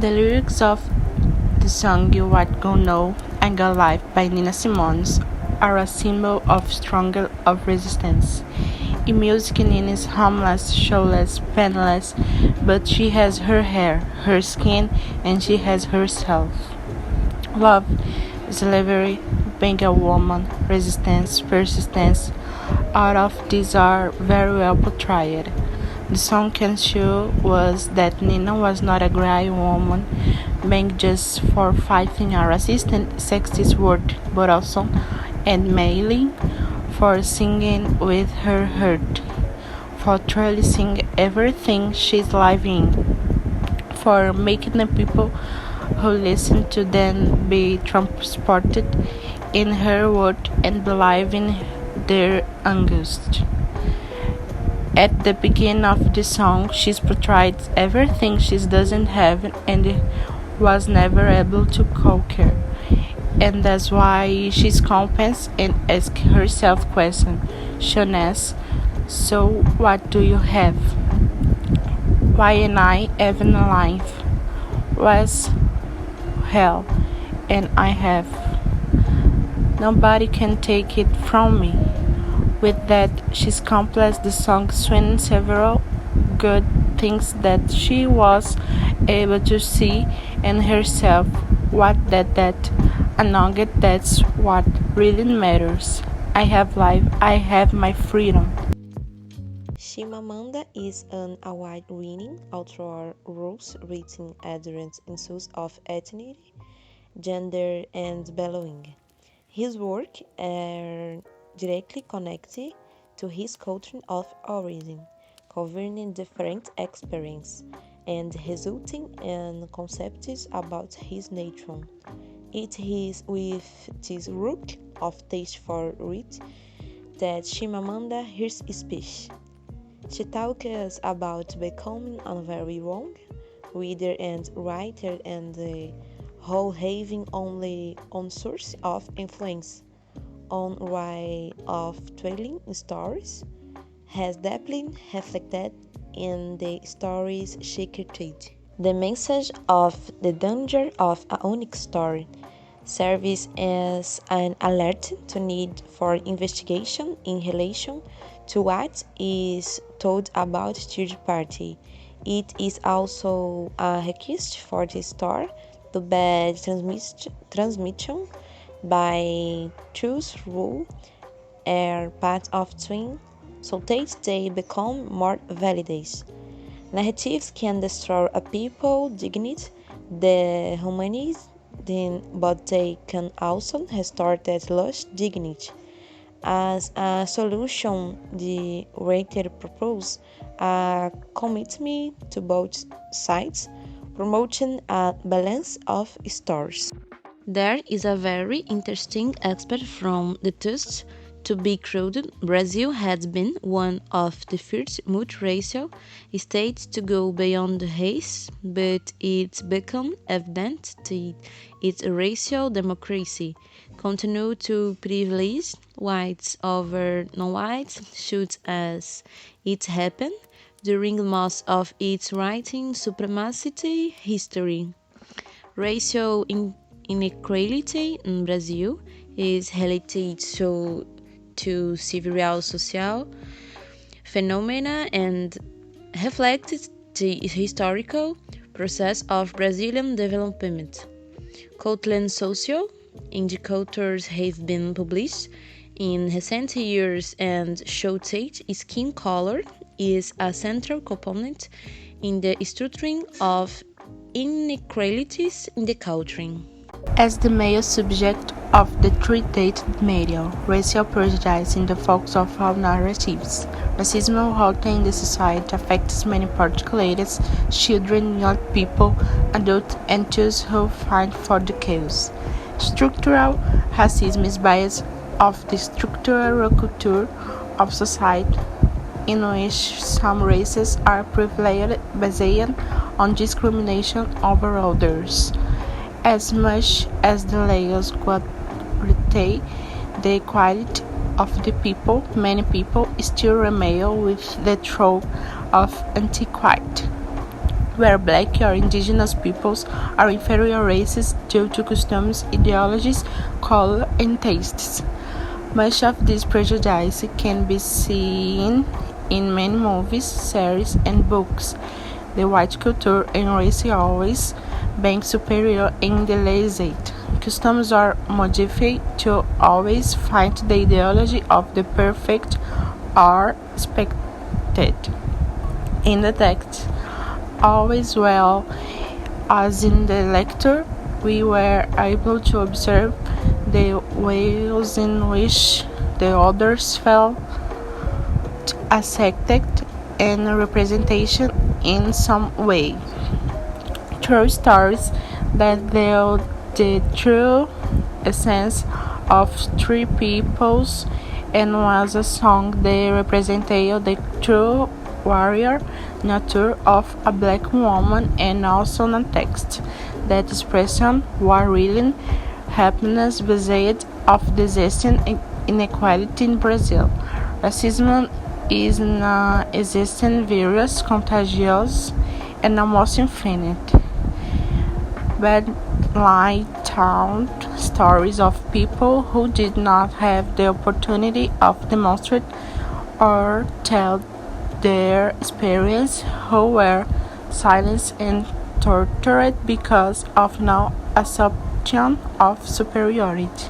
The lyrics of the song You What Go Know and Got Life by Nina Simone are a symbol of struggle of resistance. In music, Nina is homeless, showless, penniless, but she has her hair, her skin, and she has herself. Love, slavery, being a woman, resistance, persistence, all of these are very well portrayed. The song can show us that Nina was not a gray woman being just for fighting a racist and sexist world, but also and mainly for singing with her heart, for truly seeing everything she's living, for making the people who listen to them be transported in her world and believe in their angst. At the beginning of the song, she portrays everything she doesn't have and was never able to conquer. And that's why she's confident and asks herself question. She asks, so what do you have? Why am I even alive? Was hell, and I have. Nobody can take it from me. With that, she's completes the song swinging several good things that she was able to see in herself. What that and that's what really matters. I have life, I have my freedom. Chimamanda is an award-winning author whose written adherents issues of ethnicity, gender, and belonging. His work are directly connected to his country of origin, covering different experiences and resulting in concepts about his nation. It is with this root of taste for wit that Chimamanda hears speech. She talks about becoming a very wrong reader and writer and how having only one source of influence on way of telling stories has deeply reflected in the stories she created. The message of the danger of a unique story serves as an alert to need for investigation in relation to what is told about third party. It is also a request for the story to be transmission by truth rule are part of twin so that they become more validated. Narratives can destroy a people dignity, the humanity, but they can also restore that lost dignity. As a solution, the writer proposes a commitment to both sides, promoting a balance of stories. There is a very interesting aspect from the text. To be crowded, Brazil has been one of the first multiracial states to go beyond race, but it's become evident that its racial democracy continues to privilege whites over non-whites, such as it happened during most of its writing supremacy history. Racial inequality in Brazil is related to several social phenomena and reflects the historical process of Brazilian development. Countless social indicators have been published in recent years and show that skin color is a central component in the structuring of inequalities in the culture. As the male subject of the treated media, racial prejudice in the focus of all narratives. Racism rooted in the society affects many particularly children, young people, adults, and those who fight for the cause. Structural racism is bias of the structural culture of society in which some races are privileged based on discrimination over others. As much as the layers guarantee the equality of the people, many people still remain with the trope of antiquity. where black or indigenous peoples are inferior races due to customs, ideologies, color, and tastes. Much of this prejudice can be seen in many movies, series, and books. The white culture and race always being superior and idealized. Customs are modified to always find the ideology of the perfect or expected. In the text, always well as in the lecture, we were able to observe the ways in which the others felt accepted and representation in some way. True stories that tell the true essence of three peoples and was a song that represented the true warrior nature of a black woman and also a text that expression war willing happiness based of the existing inequality in Brazil. Racism is an existing virus, contagious and almost infinite. But lie told stories of people who did not have the opportunity of demonstrate or tell their experience, who were silenced and tortured because of no assumption of superiority.